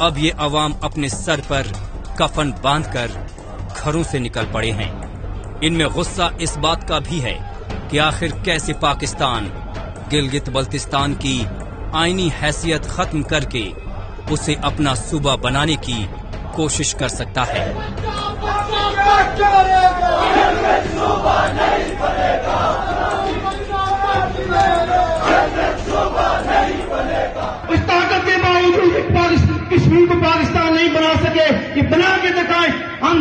اب یہ عوام اپنے سر پر کفن باندھ کر گھروں سے نکل پڑے ہیں۔ ان میں غصہ اس بات کا بھی ہے کہ آخر کیسے پاکستان گلگت بلتستان کی آئینی حیثیت ختم کر کے اسے اپنا صوبہ بنانے کی کوشش کر سکتا ہے۔ اس طاقت کے باوجود کشمیر کو پاکستان نہیں بنا سکے، یہ بنا کے دکھائیں۔ ہم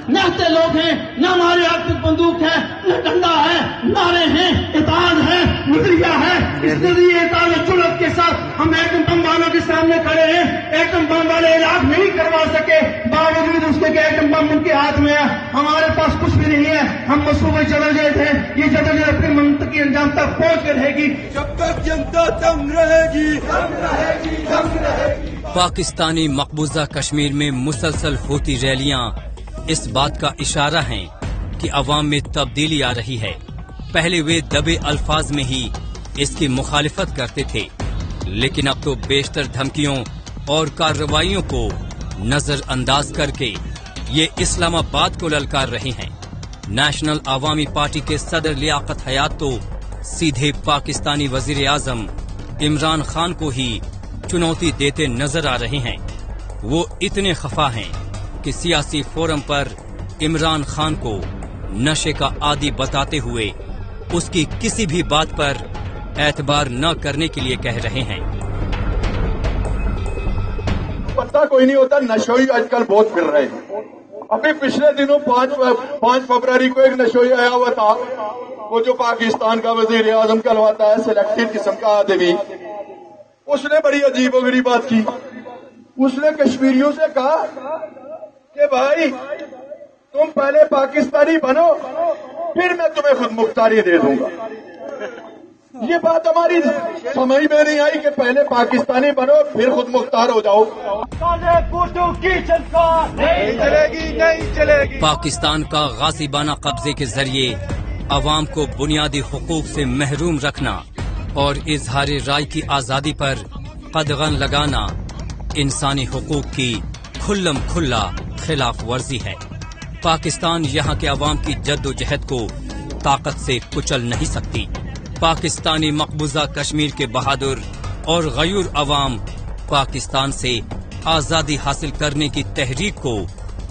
نہتے لوگ ہیں، نہ ہمارے ہاتھ میں بندوق ہے، نہ ڈنڈا ہے، نعرے ہیں، اطاعت ہے، نظریہ ہے۔ اس نظریے اطاعت جرأت کے ساتھ ہم ایٹم بم والوں کے سامنے کھڑے ہیں۔ ایٹم بم والے علاج نہیں کروا سکے، باوجود اس کے کہ ایٹم بم ان کے ہاتھ میں ہے۔ ہمارے پاس کچھ بھی نہیں ہے، ہم مصوبے چلے گئے تھے۔ یہ جدوجہد اپنے منطقی انجام تک پہنچ کر رہے گی جب تک جنتا دم رہے گی، دم رہے گی، دم رہے گی۔ پاکستانی مقبوضہ کشمیر میں مسلسل ہوتی ریلیاں اس بات کا اشارہ ہیں کہ عوام میں تبدیلی آ رہی ہے۔ پہلے وہ دبے الفاظ میں ہی اس کی مخالفت کرتے تھے، لیکن اب تو بیشتر دھمکیوں اور کارروائیوں کو نظر انداز کر کے یہ اسلام آباد کو للکار رہے ہیں۔ نیشنل عوامی پارٹی کے صدر لیاقت حیات تو سیدھے پاکستانی وزیر اعظم عمران خان کو ہی چنوتی دیتے نظر آ رہے ہیں۔ وہ اتنے خفا ہیں کہ سیاسی فورم پر عمران خان کو نشے کا عادی بتاتے ہوئے اس کی کسی بھی بات پر اعتبار نہ کرنے کے لیے کہہ رہے ہیں۔ پتہ کوئی نہیں ہوتا، نشوئی آج کل بہت پھر رہے ہیں۔ ابھی پچھلے دنوں 5 فروری کو ایک نشوئی آیا ہوا تھا، وہ جو پاکستان کا وزیر اعظم کہلواتا ہے، سلیکٹڈ قسم کا آدمی۔ اس نے بڑی عجیب و غریب بات کی۔ اس نے کشمیریوں سے کہا کہ بھائی تم پہلے پاکستانی بنو، پھر میں تمہیں خود مختاری دے دوں گا۔ یہ بات ہماری سمجھ میں نہیں آئی کہ پہلے پاکستانی بنو پھر خود مختار ہو جاؤ۔ نہیں چلے گی۔ پاکستان کا غاصبانہ قبضے کے ذریعے عوام کو بنیادی حقوق سے محروم رکھنا اور اظہار رائے کی آزادی پر قدغن لگانا انسانی حقوق کی کھلم کھلا خلاف ورزی ہے۔ پاکستان یہاں کے عوام کی جد و جہد کو طاقت سے کچل نہیں سکتی۔ پاکستانی مقبوضہ کشمیر کے بہادر اور غیور عوام پاکستان سے آزادی حاصل کرنے کی تحریک کو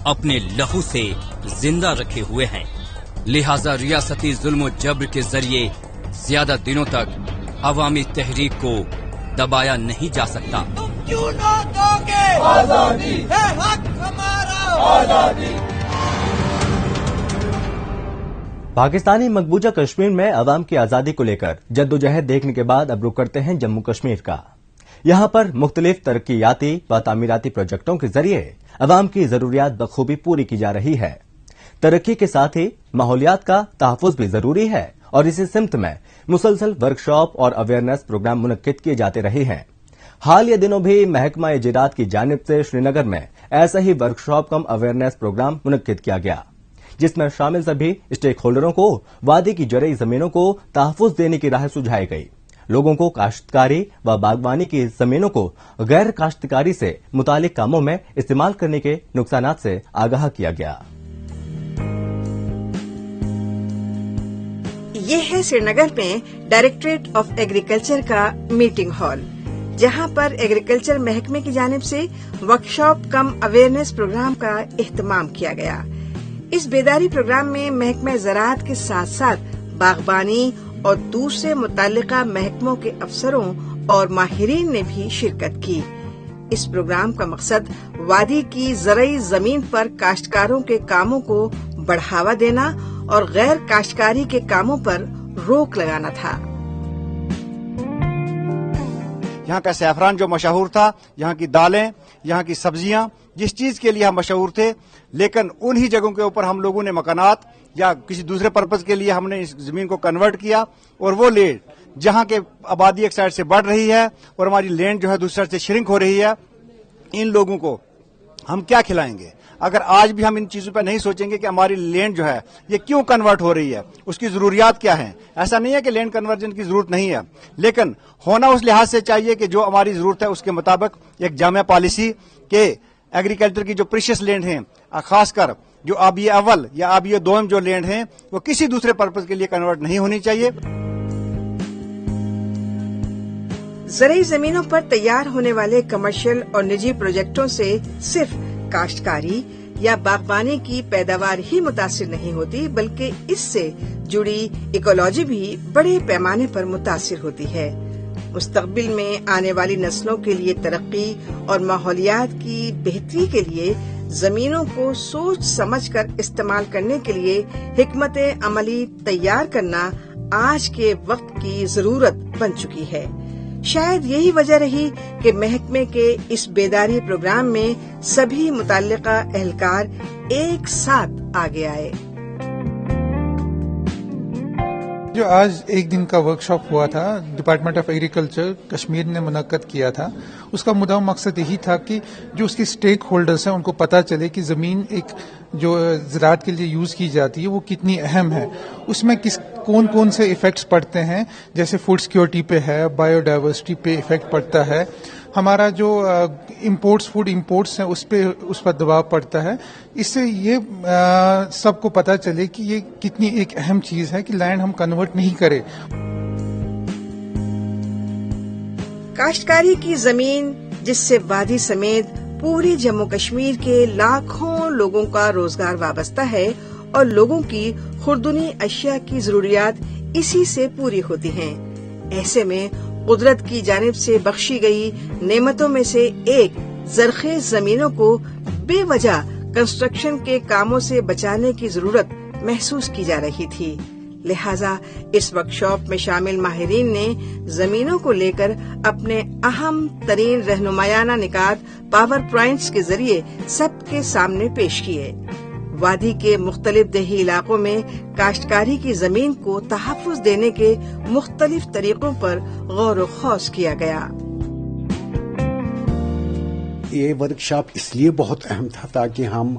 اپنے لہو سے زندہ رکھے ہوئے ہیں، لہذا ریاستی ظلم و جبر کے ذریعے زیادہ دنوں تک عوامی تحریک کو دبایا نہیں جا سکتا۔ کیوں نہ دو گے آزادی ہے حق ہمارا آزادی۔ پاکستانی مقبوضہ کشمیر میں عوام کی آزادی کو لے کر جدوجہد دیکھنے کے بعد اب رخ کرتے ہیں جموں کشمیر کا۔ یہاں پر مختلف ترقیاتی و تعمیراتی پروجیکٹوں کے ذریعے عوام کی ضروریات بخوبی پوری کی جا رہی ہے۔ ترقی کے ساتھ ہی ماحولیات کا تحفظ بھی ضروری ہے اور اسی سمت میں مسلسل ورکشاپ اور اویئرنیس پروگرام منعقد کیے جاتے رہے ہیں۔ حالیہ دنوں بھی محکمہ جرات کی جانب سے سری نگر میں ایسا ہی ورکشاپ کم اویئرنیس پروگرام منعقد کیا گیا، جس میں شامل سبھی اسٹیک ہولڈروں کو وادی کی زرعی زمینوں کو تحفظ دینے کی راہ سجھائی گئی۔ لوگوں کو کاشتکاری و باغبانی کی زمینوں کو غیر کاشتکاری سے متعلق کاموں میں استعمال کرنے کے نقصانات سے آگاہ کیا گیا۔ یہ ہے سری نگر میں ڈائریکٹوریٹ آف ایگریکلچر کا میٹنگ ہال، جہاں پر ایگریکلچر محکمے کی جانب سے ورکشاپ کم اویئرنیس پروگرام کا اہتمام کیا گیا۔ اس بیداری پروگرام میں محکمہ زراعت کے ساتھ ساتھ باغبانی اور دوسرے متعلقہ محکموں کے افسروں اور ماہرین نے بھی شرکت کی۔ اس پروگرام کا مقصد وادی کی زرعی زمین پر کاشتکاروں کے کاموں کو بڑھاوا دینا اور غیر کاشتکاری کے کاموں پر روک لگانا تھا۔ یہاں کا سیفران جو مشہور تھا، یہاں کی دالیں، یہاں کی سبزیاں، جس چیز کے لیے ہم مشہور تھے، لیکن انہی جگہوں کے اوپر ہم لوگوں نے مکانات یا کسی دوسرے پرپز کے لیے ہم نے اس زمین کو کنورٹ کیا، اور وہ لینڈ جہاں کے آبادی ایک سائڈ سے بڑھ رہی ہے اور ہماری لینڈ جو ہے دوسری سائڈ سے شرنک ہو رہی ہے، ان لوگوں کو ہم کیا کھلائیں گے؟ اگر آج بھی ہم ان چیزوں پہ نہیں سوچیں گے کہ ہماری لینڈ جو ہے یہ کیوں کنورٹ ہو رہی ہے, اس کی ضروریات کیا ہیں. ایسا نہیں ہے کہ لینڈ کنورژن کی ضرورت نہیں ہے, لیکن ہونا اس لحاظ سے چاہیے کہ جو ہماری ضرورت ہے اس کے مطابق ایک جامع پالیسی کہ ایگریکلچر کی جو پریشیس لینڈ ہیں, خاص کر جو آبی اول یا آبی دوم جو لینڈ ہیں, وہ کسی دوسرے پرپز کے لیے کنورٹ نہیں ہونی چاہیے. زرعی زمینوں پر تیار ہونے والے کمرشل اور نجی پروجیکٹوں سے صرف کاشتکاری یا باغبانی کی پیداوار ہی متاثر نہیں ہوتی, بلکہ اس سے جڑی ایکولوجی بھی بڑے پیمانے پر متاثر ہوتی ہے. مستقبل میں آنے والی نسلوں کے لیے ترقی اور ماحولیات کی بہتری کے لیے زمینوں کو سوچ سمجھ کر استعمال کرنے کے لیے حکمت عملی تیار کرنا آج کے وقت کی ضرورت بن چکی ہے. شاید یہی وجہ رہی کہ محکمے کے اس بیداری پروگرام میں سبھی متعلقہ اہلکار ایک ساتھ آگے آئے. جو آج ایک دن کا ورکشاپ ہوا تھا, ڈپارٹمنٹ آف ایگریکلچر کشمیر نے منعقد کیا تھا, اس کا مدعا مقصد یہی تھا کہ جو اس کے اسٹیک ہولڈرز ہیں ان کو پتہ چلے کہ زمین ایک جو زراعت کے لیے یوز کی جاتی ہے وہ کتنی اہم ہے, اس میں کون کون سے ایفیکٹس پڑتے ہیں, جیسے فوڈ سیکورٹی پہ ہے, بایو ڈائیورسٹی پہ ایفیکٹ پڑتا ہے, ہمارا جو فوڈ امپورٹس ہیں اس پر دباؤ پڑتا ہے. اس سے یہ سب کو پتہ چلے کہ یہ کتنی ایک اہم چیز ہے کہ لینڈ ہم کنورٹ نہیں کریں. کاشتکاری کی زمین جس سے وادی سمیت پوری جموں کشمیر کے لاکھوں لوگوں کا روزگار وابستہ ہے اور لوگوں کی خوردنی اشیاء کی ضروریات اسی سے پوری ہوتی ہیں. ایسے میں قدرت کی جانب سے بخشی گئی نعمتوں میں سے ایک زرخیز زمینوں کو بے وجہ کنسٹرکشن کے کاموں سے بچانے کی ضرورت محسوس کی جا رہی تھی. لہذا اس ورکشاپ میں شامل ماہرین نے زمینوں کو لے کر اپنے اہم ترین رہنمایانہ نکات پاور پوائنٹس کے ذریعے سب کے سامنے پیش کیے. وادی کے مختلف دیہی علاقوں میں کاشتکاری کی زمین کو تحفظ دینے کے مختلف طریقوں پر غور و خوض کیا گیا. یہ ورکشاپ اس لیے بہت اہم تھا تاکہ ہم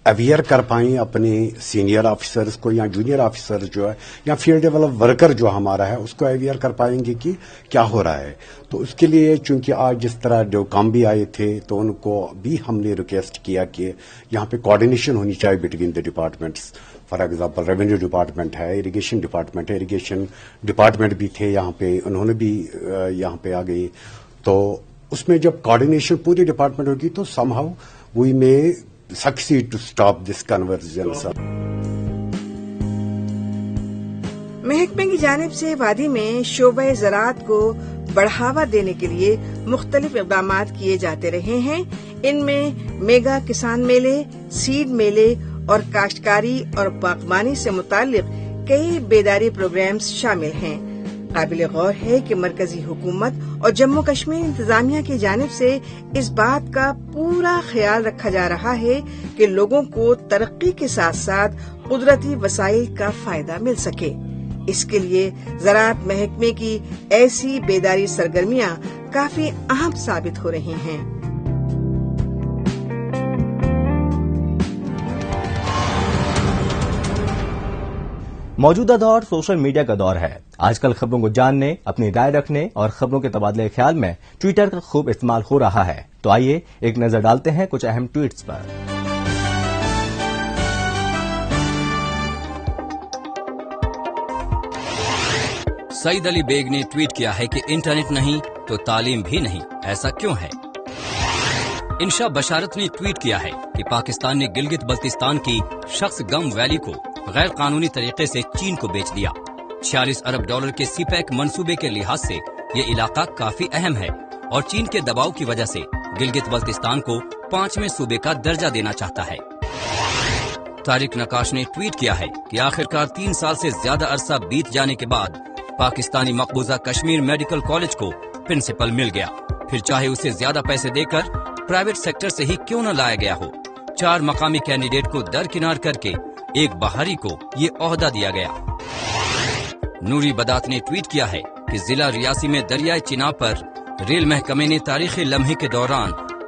اویئر کر پائیں اپنے سینئر آفیسرز کو یا جونیئر آفیسر جو ہے یا فیلڈ ڈیولپ ورکر جو ہمارا ہے اس کو اویئر کر پائیں گے کہ کیا ہو رہا ہے. تو اس کے لیے چونکہ آج جس طرح جو کام بھی آئے تھے تو ان کو بھی ہم نے ریکویسٹ کیا کہ یہاں پہ کوآرڈینیشن ہونی چاہیے between the departments. For example revenue department ہے, اریگیشن ڈپارٹمنٹ بھی تھے یہاں پہ, انہوں نے بھی یہاں پہ آ گئی. تو اس میں جب کوآرڈینیشن پوری ڈپارٹمنٹ ہوگی تو somehow we may succeed to stop this convergence. محکمے کی جانب سے وادی میں شعبہ زراعت کو بڑھاوا دینے کے لیے مختلف اقدامات کیے جاتے رہے ہیں. ان میں میگا کسان میلے, سیڈ میلے اور کاشتکاری اور باغبانی سے متعلق کئی بیداری پروگرامز شامل ہیں. قابل غور ہے کہ مرکزی حکومت اور جموں کشمیر انتظامیہ کی جانب سے اس بات کا پورا خیال رکھا جا رہا ہے کہ لوگوں کو ترقی کے ساتھ ساتھ قدرتی وسائل کا فائدہ مل سکے. اس کے لیے زراعت محکمے کی ایسی بیداری سرگرمیاں کافی اہم ثابت ہو رہی ہیں. موجودہ دور سوشل میڈیا کا دور ہے. آج کل خبروں کو جاننے, اپنی رائے رکھنے اور خبروں کے تبادلے خیال میں ٹویٹر کا خوب استعمال ہو رہا ہے. تو آئیے ایک نظر ڈالتے ہیں کچھ اہم ٹویٹس پر. سعید علی بیگ نے ٹویٹ کیا ہے کہ انٹرنیٹ نہیں تو تعلیم بھی نہیں. ایسا کیوں ہے؟ انشا بشارت نے ٹویٹ کیا ہے کہ پاکستان نے گلگت بلتستان کی شخص گم ویلی کو غیر قانونی طریقے سے چین کو بیچ دیا. 46 ارب ڈالر کے سی پیک منصوبے کے لحاظ سے یہ علاقہ کافی اہم ہے اور چین کے دباؤ کی وجہ سے گلگت بلتستان کو 5ویں صوبے کا درجہ دینا چاہتا ہے. طارق نقاش نے ٹویٹ کیا ہے کہ آخرکار 3 سال سے زیادہ عرصہ بیت جانے کے بعد پاکستانی مقبوضہ کشمیر میڈیکل کالج کو پرنسپل مل گیا. پھر چاہے اسے زیادہ پیسے دے کر پرائیویٹ سیکٹر سے ہی کیوں نہ لایا گیا ہو, 4 مقامی کینڈیڈیٹ کو درکنار کر کے ایک بہاری کو یہ عہدہ دیا گیا. نوری بدات نے ٹویٹ کیا ہے کہ ضلع ریاسی میں دریائے چناب پر ریل محکمے نے تاریخی لمحے کے دوران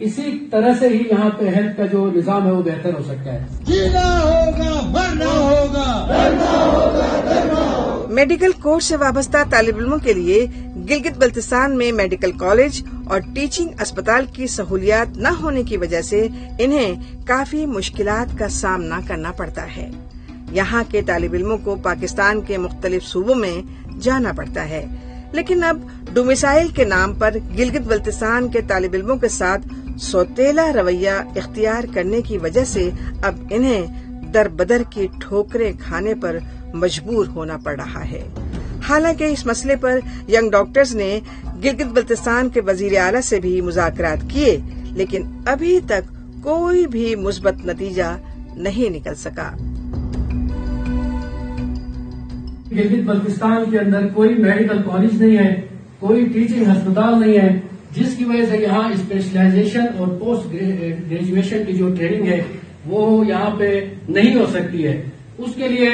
اسی طرح سے ہی یہاں پہ ہیلتھ کا جو نظام ہے وہ بہتر ہو سکتا ہے. جینا ہوگا، مرنا ہوگا. میڈیکل کورس سے وابستہ طالب علموں کے لیے گلگت بلتستان میں میڈیکل کالج اور ٹیچنگ اسپتال کی سہولیات نہ ہونے کی وجہ سے انہیں کافی مشکلات کا سامنا کرنا پڑتا ہے. یہاں کے طالب علموں کو پاکستان کے مختلف صوبوں میں جانا پڑتا ہے، لیکن اب ڈومیسائل کے نام پر گلگت بلتستان کے طالب علموں کے ساتھ سوتیلا رویہ اختیار کرنے کی وجہ سے اب انہیں در بدر کی ٹھوکریں کھانے پر مجبور ہونا پڑ رہا ہے. حالانکہ اس مسئلے پر ینگ ڈاکٹرز نے گلگت بلتستان کے وزیر اعلیٰ سے بھی مذاکرات کیے، لیکن ابھی تک کوئی بھی مثبت نتیجہ نہیں نکل سکا. گلگت بلتستان کے اندر کوئی میڈیکل کالج نہیں ہے، کوئی ٹیچنگ ہسپتال نہیں ہے، جس کی وجہ سے یہاں اسپیشلائزیشن اور پوسٹ گریجویشن کی جو ٹریننگ ہے وہ یہاں پہ نہیں ہو سکتی ہے. اس کے لیے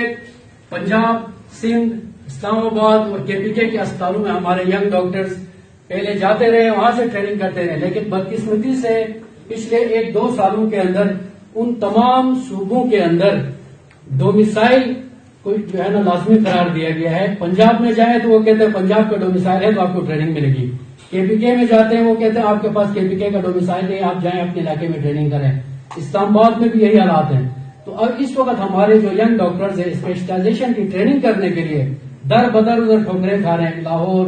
پنجاب، سندھ، اسلام آباد اور KPK کے اسپتالوں میں ہمارے ینگ ڈاکٹرز پہلے جاتے رہے، وہاں سے ٹریننگ کرتے رہے، لیکن بدقسمتی سے پچھلے 1-2 سالوں کے اندر ان تمام صوبوں کے اندر ڈومیسائل کوئی جو ہے نا لازمی قرار دیا گیا ہے. پنجاب میں جائیں تو وہ کہتے ہیں پنجاب کا ڈومیسائل ہے تو آپ کو ٹریننگ ملے گی. KPK میں جاتے ہیں وہ کہتے ہیں آپ کے پاس KPK کا ڈومیسائل ہے، آپ جائیں اپنے علاقے میں ٹریننگ کریں. اسلام آباد میں بھی یہی حالات ہیں. تو اب اس وقت ہمارے جو ینگ ڈاکٹرز ہیں اسپیشلائزیشن کی ٹریننگ کرنے کے لیے در بدر ادھر ٹھوکریں کھا رہے ہیں. لاہور،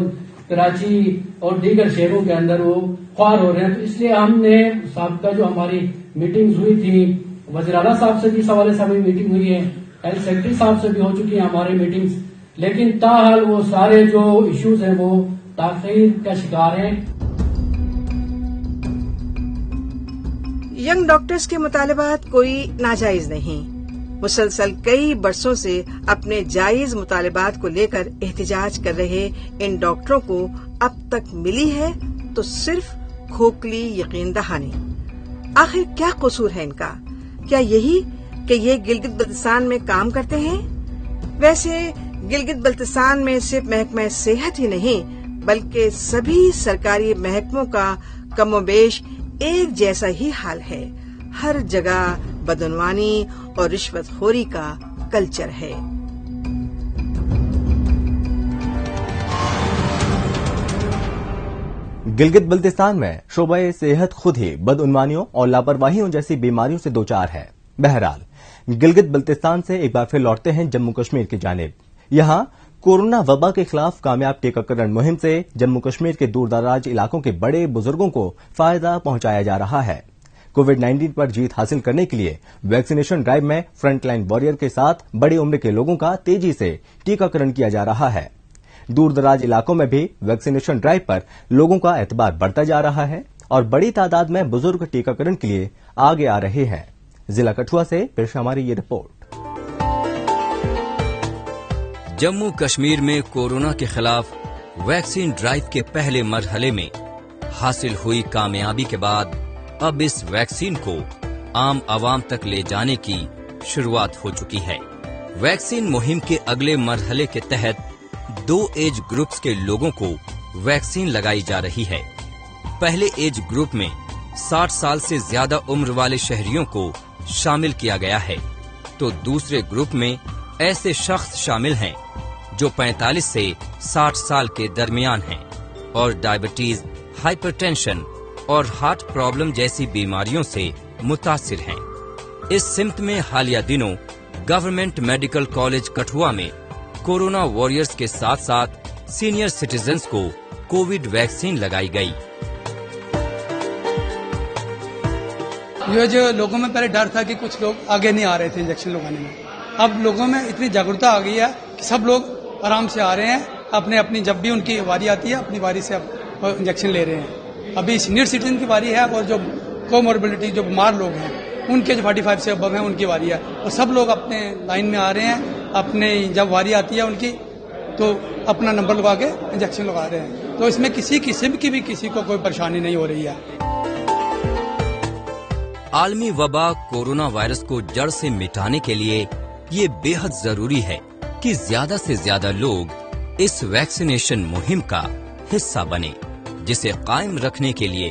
کراچی اور دیگر شہروں کے اندر وہ خوار ہو رہے ہیں. تو اس لیے ہم نے سابقہ جو ہماری میٹنگز ہوئی تھی، وزیر اعلیٰ صاحب سے بھی اس حوالے سے ہماری میٹنگ ہوئی ہے، ہیلتھ سیکرٹری صاحب سے بھی ہو چکی ہیں ہماری میٹنگز، لیکن تاحال وہ سارے جو ایشوز ہیں وہ تاخیر کا شکار ہیں. ینگ ڈاکٹرز کے مطالبات کوئی ناجائز نہیں. مسلسل کئی برسوں سے اپنے جائز مطالبات کو لے کر احتجاج کر رہے ان ڈاکٹروں کو اب تک ملی ہے تو صرف کھوکھلی یقین دہانی. آخر کیا قصور ہے ان کا؟ کیا یہی کہ یہ گلگت بلتستان میں کام کرتے ہیں؟ ویسے گلگت بلتستان میں صرف محکمہ صحت ہی نہیں بلکہ سبھی سرکاری محکموں کا کم و بیش ایک جیسا ہی حال ہے. ہر جگہ بدعنوانی اور رشوت خوری کا کلچر ہے. گلگت بلتستان میں شعبہ صحت خود ہی بدعنوانیوں اور لاپرواہیوں جیسی بیماریوں سے دوچار ہے. بہرحال گلگت بلتستان سے ایک بار پھر لوٹتے ہیں جموں کشمیر کی جانب. یہاں کورونا وبا کے خلاف کامیاب ٹیکہ کارن مہم سے جموں کشمیر کے دور دراز علاقوں کے بڑے بزرگوں کو فائدہ پہنچایا جا رہا ہے. کووڈ-19 پر جیت حاصل کرنے کے لیے ویکسینیشن ڈرائیو میں فرنٹ لائن وارئر کے ساتھ بڑی عمر کے لوگوں کا تیزی سے ٹیکہ کارن کیا جا رہا ہے. دور دراز علاقوں میں بھی ویکسینیشن ڈرائیو پر لوگوں کا اعتبار بڑھتا جا رہا ہے اور بڑی تعداد میں بزرگ ٹیکہ کارن کے لیے آگے آ رہے ہیں. ضلع کٹھوعہ سے پیش ہماری یہ رپورٹ. جموں کشمیر میں کورونا کے خلاف ویکسین ڈرائیو کے پہلے مرحلے میں حاصل ہوئی کامیابی کے بعد اب اس ویکسین کو عام عوام تک لے جانے کی شروعات ہو چکی ہے. ویکسین مہم کے اگلے مرحلے کے تحت 2 ایج گروپس کے لوگوں کو ویکسین لگائی جا رہی ہے. پہلے ایج گروپ میں 60 سال سے زیادہ عمر والے شہریوں کو شامل کیا گیا ہے تو دوسرے گروپ میں ایسے شخص شامل ہیں جو 45 سے 60 سال کے درمیان ہیں اور ڈائبٹیز، ہائپر ٹینشن اور ہارٹ پرابلم جیسی بیماریوں سے متاثر ہیں. اس سمت میں حالیہ دنوں گورنمنٹ میڈیکل کالج کٹھوعہ میں کورونا وارئرز کے ساتھ ساتھ سینئر سٹیزنز کو کووڈ ویکسین لگائی گئی. یہ جو لوگوں میں پہلے ڈر تھا کہ کچھ لوگ آگے نہیں آ رہے تھے انجیکشن لگانے میں، اب لوگوں میں اتنی جاگرتا آ گئی ہے کہ سب لوگ آرام سے آ رہے ہیں، اپنی جب بھی ان کی واری آتی ہے اپنی واری سے اب انجیکشن لے رہے ہیں. ابھی سینئر سٹیزن کی واری ہے اور جو کوموربلٹی جو بیمار لوگ ہیں ان کے جو 45 سے ابو ہیں ان کی واری ہے اور سب لوگ اپنے لائن میں آ رہے ہیں. اپنے جب واری آتی ہے ان کی تو اپنا نمبر لگا کے انجیکشن لگا رہے ہیں. تو اس میں کسی قسم کی بھی کسی کو کوئی پریشانی نہیں ہو رہی ہے. عالمی وبا کورونا وائرس کو جڑ سے مٹانے کے لیے یہ بے حد ضروری ہے کہ زیادہ سے زیادہ لوگ اس ویکسینیشن مہم کا حصہ بنے، جسے قائم رکھنے کے لیے